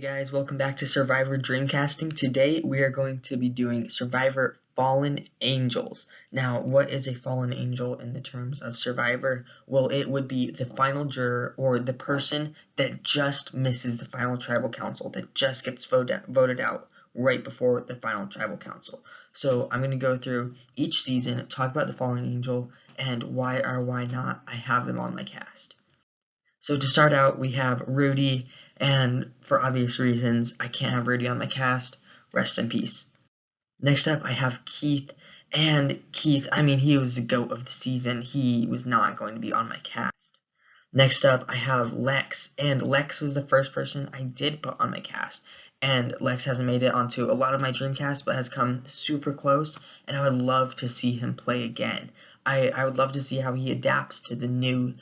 Guys, welcome back to Survivor Dreamcasting. Today we are going to be doing Survivor Fallen Angels. Now, what is a fallen angel in the terms of Survivor? Well, it would be the final juror or the person that just misses the final tribal council, that just gets voted out right before the final tribal council. So I'm going to go through each season, talk about the fallen angel, and why or why not I have them on my cast. So to start out, we have Rudy, and for obvious reasons, I can't have Rudy on my cast. Rest in peace. Next up, I have Keith, and Keith, he was the GOAT of the season. He was not going to be on my cast. Next up, I have Lex, and Lex was the first person I did put on my cast. And Lex hasn't made it onto a lot of my Dreamcast, but has come super close, and I would love to see him play again. I would love to see how he adapts to the new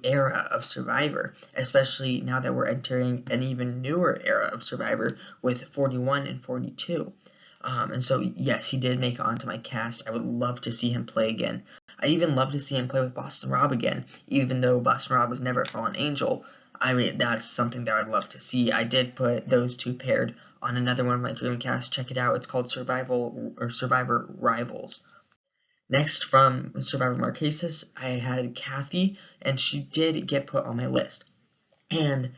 era of Survivor, especially now that we're entering an even newer era of Survivor with 41 and 42. And so, yes, he did make it onto my cast. I would love to see him play again. I'd even love to see him play with Boston Rob again, even though Boston Rob was never a fallen angel. That's something that I'd love to see. I did put those two paired on another one of my Dreamcasts. Check it out. It's called Survivor Rivals. Next, from Survivor Marquesas, I had Kathy, and she did get put on my list. And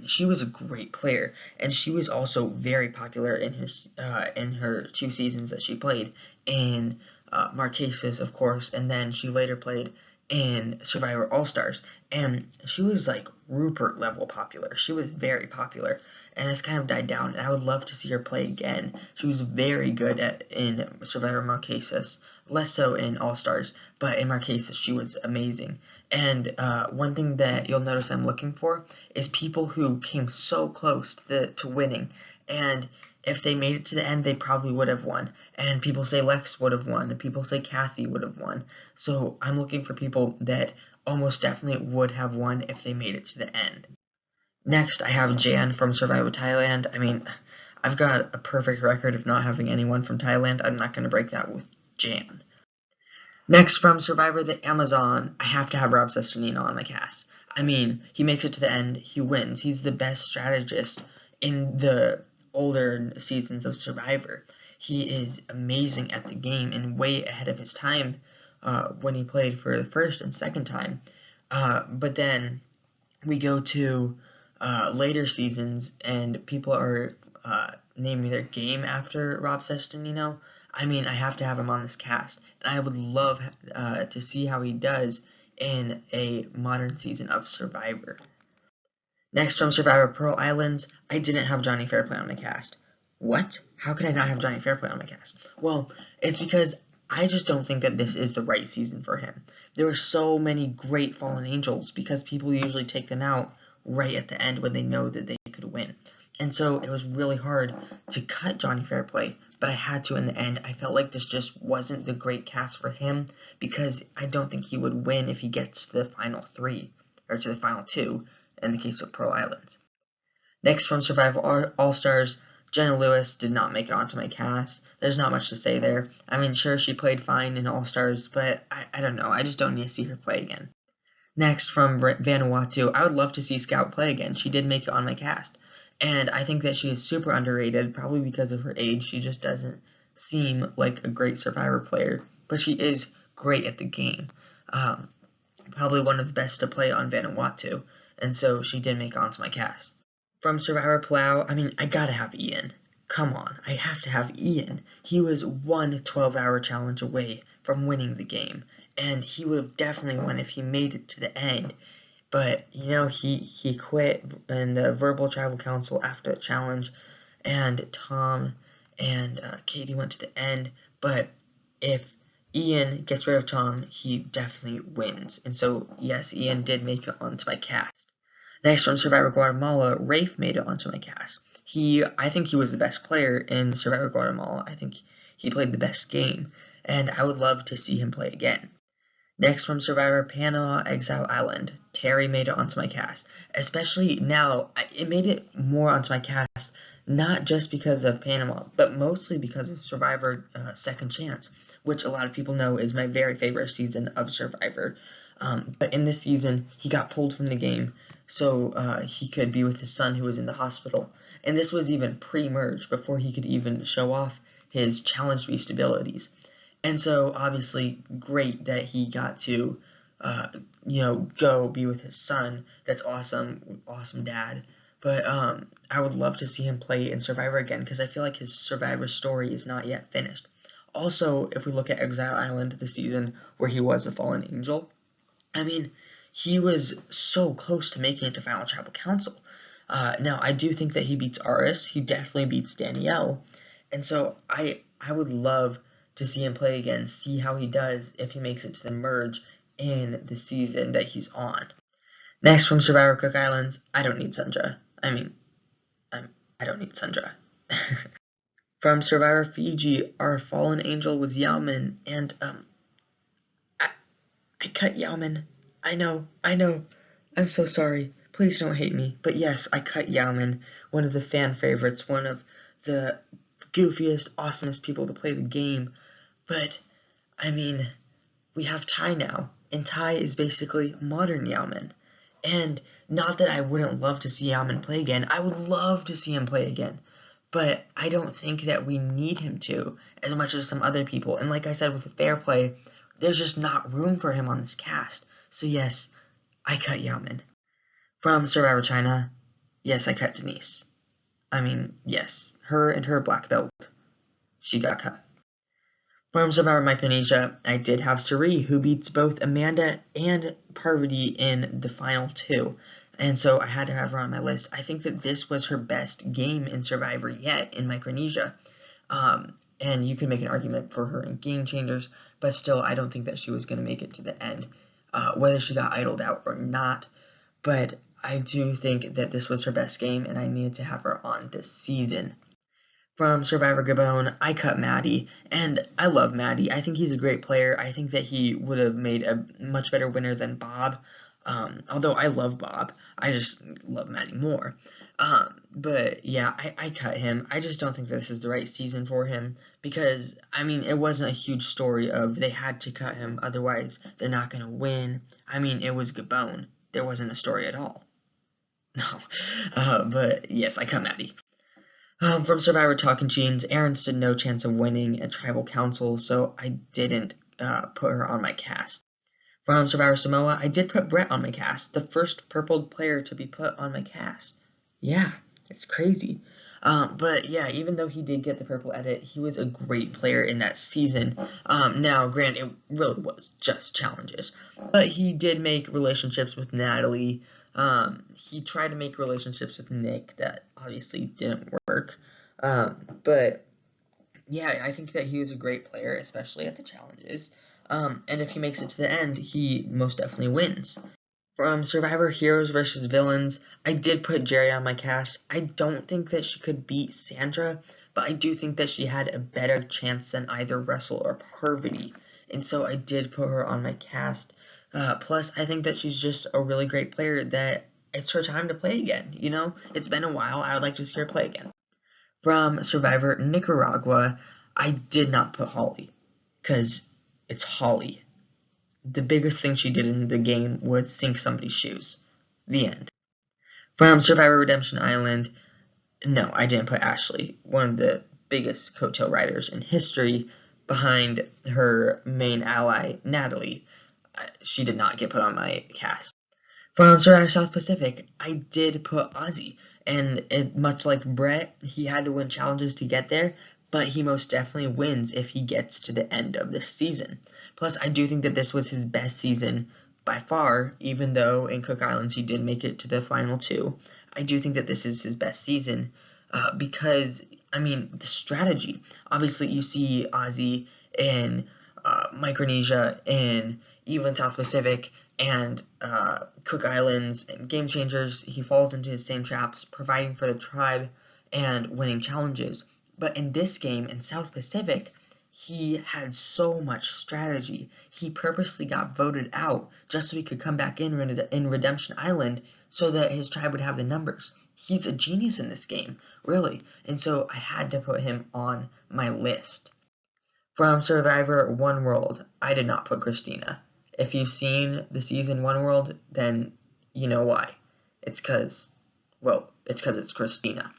she was a great player, and she was also very popular in her 2 seasons that she played in Marquesas, of course, and then she later played in Survivor All-Stars, and she was like Rupert level popular. She was very popular, and it's kind of died down, and I would love to see her play again. She was very good in Survivor Marquesas, less so in All-Stars, but in Marquesas she was amazing. And one thing that you'll notice I'm looking for is people who came so close to winning, and if they made it to the end, they probably would have won. And people say Lex would have won, and people say Kathy would have won. So I'm looking for people that almost definitely would have won if they made it to the end. Next, I have Jan from Survivor Thailand. I've got a perfect record of not having anyone from Thailand. I'm not going to break that with Jan. Next, from Survivor the Amazon, I have to have Rob Cesternino on my cast. He makes it to the end. He wins. He's the best strategist in the older seasons of Survivor. He is amazing at the game and way ahead of his time when he played for the first and second time. But then we go to later seasons and people are naming their game after Rob Cesternino. I have to have him on this cast, and I would love to see how he does in a modern season of Survivor. Next, from Survivor Pearl Islands, I didn't have Johnny Fairplay on my cast. What? How could I not have Johnny Fairplay on my cast? Well, it's because I just don't think that this is the right season for him. There were so many great fallen angels because people usually take them out right at the end when they know that they could win. And so it was really hard to cut Johnny Fairplay, but I had to in the end. I felt like this just wasn't the great cast for him because I don't think he would win if he gets to the final 3, or to the final 2, in the case of Pearl Islands. Next, from Survivor All-Stars, Jenna Lewis did not make it onto my cast. There's not much to say there. Sure, she played fine in All-Stars, but I don't know. I just don't need to see her play again. Next, from Vanuatu, I would love to see Scout play again. She did make it on my cast. And I think that she is super underrated, probably because of her age. She just doesn't seem like a great Survivor player, but she is great at the game. Probably one of the best to play on Vanuatu, and so she did make it onto my cast. From Survivor Palau, I gotta have Ian. Come on, I have to have Ian. He was one 12-hour challenge away from winning the game, and he would have definitely won if he made it to the end. But, he quit in the verbal tribal council after the challenge, and Tom and Katie went to the end. But if Ian gets rid of Tom, he definitely wins. And so, yes, Ian did make it onto my cast. Next, from Survivor Guatemala, Rafe made it onto my cast. I think he was the best player in Survivor Guatemala. I think he played the best game, and I would love to see him play again. Next, from Survivor Panama Exile Island, Terry made it onto my cast. Especially now, it made it more onto my cast, not just because of Panama, but mostly because of Survivor Second Chance, which a lot of people know is my very favorite season of Survivor. But in this season, he got pulled from the game so he could be with his son who was in the hospital. And this was even pre-merge, before he could even show off his challenge beast abilities. And so obviously great that he got to go be with his son. That's awesome, awesome dad. But I would love to see him play in Survivor again, because I feel like his Survivor story is not yet finished. Also, if we look at Exile Island, the season where he was a fallen angel, I mean, he was so close to making it to Final Tribal Council. Now, I do think that he beats Aris. He definitely beats Danielle. And so I would love to see him play again, see how he does if he makes it to the merge in the season that he's on. Next, from Survivor Cook Islands, I don't need Sundra. I don't need Sundra. From Survivor Fiji, our fallen angel was Yaomin, and I cut Yaomin. I know. I'm so sorry. Please don't hate me. But yes, I cut Yaomin, one of the fan favorites, one of the goofiest, awesomest people to play the game. But, I mean, we have Tai now, and Tai is basically modern Yaomin. And not that I wouldn't love to see Yaomin play again. I would love to see him play again. But I don't think that we need him to, as much as some other people. And like I said with the fair play, there's just not room for him on this cast. So yes, I cut Yaomin. From Survivor China, yes, I cut Denise. I mean, yes, her and her black belt, she got cut. From Survivor Micronesia, I did have Suri, who beats both Amanda and Parvati in the final two. And so I had to have her on my list. I think that this was her best game in Survivor yet in Micronesia. And you can make an argument for her in Game Changers, but still, I don't think that she was going to make it to the end, whether she got idled out or not. But I do think that this was her best game, and I needed to have her on this season. From Survivor Gabon, I cut Maddie, and I love Maddie. I think he's a great player. I think that he would have made a much better winner than Bob. Although I love Bob, I just love Maddie more. But yeah, I cut him. I just don't think this is the right season for him, because, I mean, it wasn't a huge story of they had to cut him, otherwise they're not going to win. I mean, it was Gabon. There wasn't a story at all. No. But yes, I cut Maddie. From Survivor Talking Jeans, Erin stood no chance of winning at Tribal Council, so I didn't put her on my cast. From Survivor Samoa, I did put Brett on my cast, the first purpled player to be put on my cast. Yeah, it's crazy. But yeah, even though he did get the purple edit, he was a great player in that season. Now, granted, it really was just challenges, but he did make relationships with Natalie. He tried to make relationships with Nick that obviously didn't work. But yeah, I think that he was a great player, especially at the challenges. And if he makes it to the end, he most definitely wins. From Survivor Heroes versus Villains, I did put Jerry on my cast. I don't think that she could beat Sandra, but I do think that she had a better chance than either Russell or Parvati. And so I did put her on my cast. Plus, I think that she's just a really great player that it's her time to play again. You know, it's been a while. I would like to see her play again. From Survivor Nicaragua, I did not put Holly, because it's Holly. The biggest thing she did in the game was sink somebody's shoes. The end. From Survivor Redemption Island, no, I didn't put Ashley, one of the biggest coattail riders in history, behind her main ally, Natalie. She did not get put on my cast. From Survivor South Pacific, I did put Ozzy, and much like Brett, he had to win challenges to get there, but he most definitely wins if he gets to the end of this season. Plus, I do think that this was his best season by far, even though in Cook Islands he did make it to the final two. I do think that this is his best season because, I mean, the strategy. Obviously, you see Ozzy in Micronesia, in even South Pacific, and Cook Islands and Game Changers. He falls into his same traps, providing for the tribe and winning challenges. But in this game, in South Pacific, he had so much strategy. He purposely got voted out just so he could come back in Redemption Island so that his tribe would have the numbers. He's a genius in this game, really. And so I had to put him on my list. From Survivor One World, I did not put Christina. If you've seen the season One World, then you know why. It's because, well, it's Christina.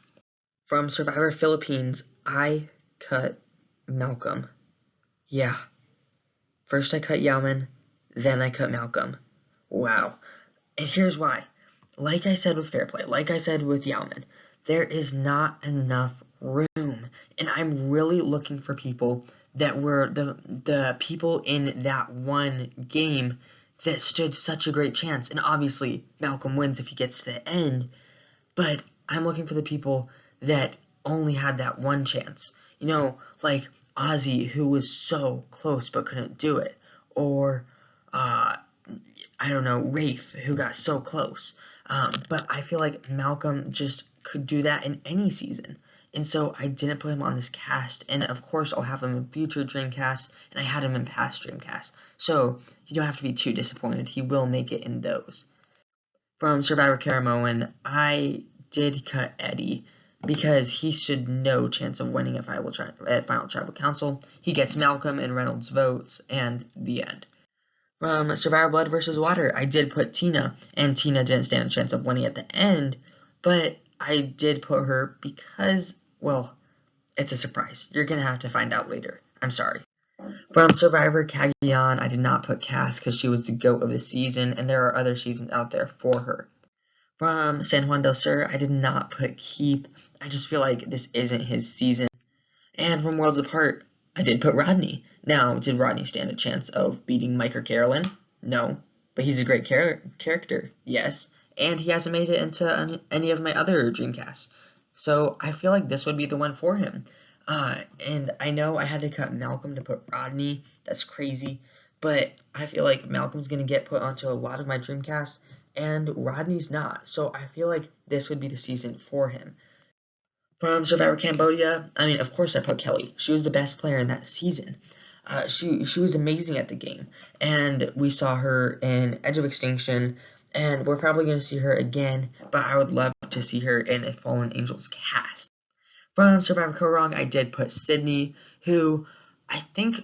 From Survivor Philippines, I cut Malcolm. Yeah, first I cut Yauman, then I cut Malcolm. Wow. And here's why. Like I said with Fair Play, like I said with Yauman, there is not enough room. And I'm really looking for people that were the people in that one game that stood such a great chance. And obviously, Malcolm wins if he gets to the end. But I'm looking for the people that only had that one chance. You know, like Ozzy, who was so close but couldn't do it. Or, I don't know, Rafe, who got so close. But I feel like Malcolm just could do that in any season. And so I didn't put him on this cast. And of course, I'll have him in future Dreamcasts, and I had him in past Dreamcasts. So you don't have to be too disappointed. He will make it in those. From Survivor Caramoan, I did cut Eddie because he stood no chance of winning at Final Tribal Council. He gets Malcolm and Reynolds' votes, and the end. From Survivor Blood vs. Water, I did put Tina, and Tina didn't stand a chance of winning at the end, but I did put her because, well, it's a surprise. You're going to have to find out later. I'm sorry. From Survivor Cagayan, I did not put Cass because she was the GOAT of the season, and there are other seasons out there for her. From San Juan del Sur, I did not put Keith. I just feel like this isn't his season. And from Worlds Apart, I did put Rodney. Now, did Rodney stand a chance of beating Mike or Carolyn? No. But he's a great character, yes. And he hasn't made it into any of my other Dreamcasts. So I feel like this would be the one for him. And I know I had to cut Malcolm to put Rodney. That's crazy. But I feel like Malcolm's going to get put onto a lot of my Dreamcasts, and Rodney's not. So I feel like this would be the season for him. From Survivor Cambodia, I mean, of course I put Kelly. She was the best player in that season. She was amazing at the game, and we saw her in Edge of Extinction, and we're probably going to see her again, but I would love to see her in a Fallen Angels cast. From Survivor Korong, I did put Sydney, who I think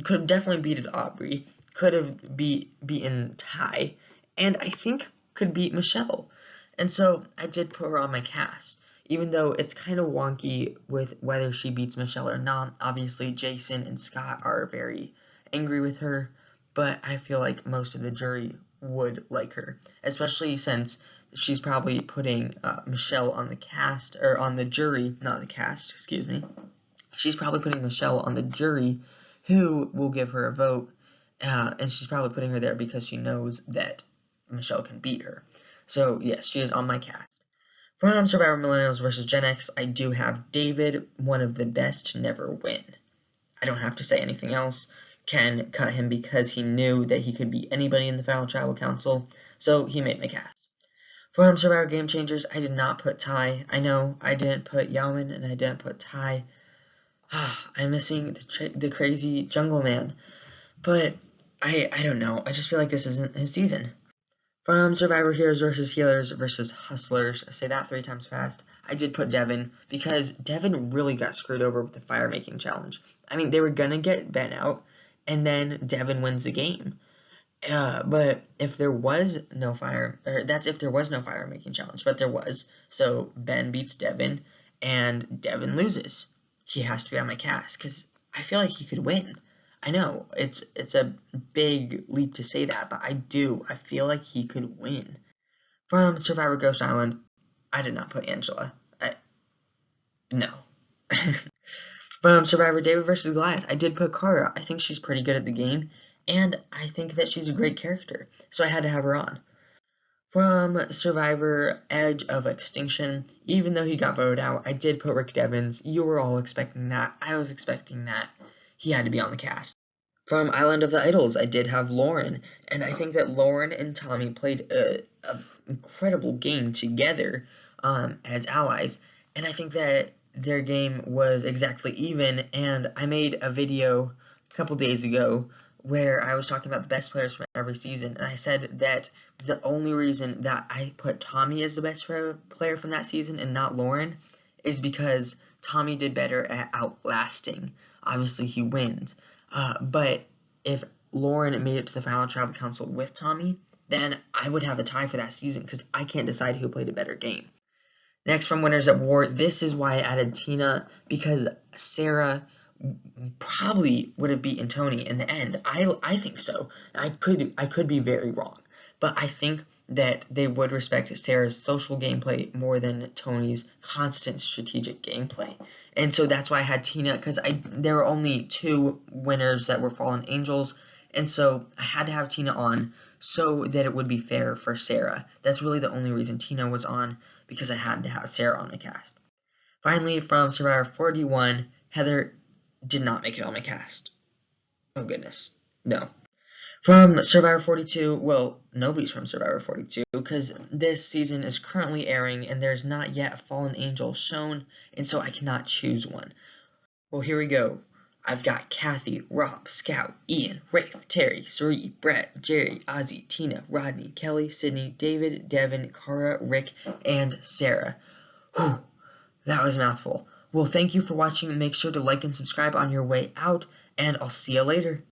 could have definitely beaten Aubrey, could have beaten Ty, and I think could beat Michelle. And so I did put her on my cast. Even though it's kind of wonky with whether she beats Michelle or not. Obviously, Jason and Scott are very angry with her, but I feel like most of the jury would like her, especially since she's probably putting Michelle on the cast, or on the jury, not the cast, excuse me. She's probably putting Michelle on the jury, who will give her a vote, and she's probably putting her there because she knows that Michelle can beat her. So, yes, she is on my cast. From Survivor Millennials vs. Gen X, I do have David, one of the best to never win. I don't have to say anything else. Ken cut him because he knew that he could beat anybody in the Final Tribal Council, so he made my cast. From Survivor Game Changers, I did not put Ty. I know I didn't put Yauman and I didn't put Ty. I'm missing the crazy Jungle Man, but I don't know. I just feel like this isn't his season. From Survivor Heroes vs. Healers vs. Hustlers, I say that 3 times fast, I did put Devin because Devin really got screwed over with the fire making challenge. I mean, they were going to get Ben out, and then Devin wins the game. But if there was no fire, or that's if there was no fire making challenge, but there was. So Ben beats Devin, and Devin loses. He has to be on my cast because I feel like he could win. I know it's a big leap to say that, but I feel like he could win. From Survivor Ghost Island, I did not put Angela. No. From Survivor David vs. Goliath, I did put Kara. I think she's pretty good at the game, and I think that she's a great character, so I had to have her on. From Survivor Edge of Extinction, even though he got voted out, I did put Rick Devens. You were all expecting that. I was expecting that. He had to be on the cast. From Island of the Idols, I did have Lauren, and I think that Lauren and Tommy played an incredible game together as allies, and I think that their game was exactly even, and I made a video a couple days ago where I was talking about the best players from every season, and I said that the only reason that I put Tommy as the best player from that season and not Lauren is because Tommy did better at outlasting. Obviously, he wins. But if Lauren made it to the Final Tribal Council with Tommy, then I would have a tie for that season because I can't decide who played a better game. Next, from Winners at War, this is why I added Tina, because Sarah probably would have beaten Tony in the end. I think so. I could be very wrong, but I think that they would respect Sarah's social gameplay more than Tony's constant strategic gameplay. And so that's why I had Tina, because there were only 2 winners that were Fallen Angels, and so I had to have Tina on so that it would be fair for Sarah. That's really the only reason Tina was on, because I had to have Sarah on the cast. Finally, from Survivor 41, Heather did not make it on my cast. Oh goodness, no. From Survivor 42, well, nobody's from Survivor 42 because this season is currently airing and there's not yet a Fallen Angel shown, and so I cannot choose one. Well, here we go. I've got Kathy, Rob, Scout, Ian, Rafe, Terry, Sari, Brett, Jerry, Ozzy, Tina, Rodney, Kelly, Sydney, David, Devin, Cara, Rick, and Sarah. Whew, that was a mouthful. Well, thank you for watching. Make sure to like and subscribe on your way out, and I'll see you later.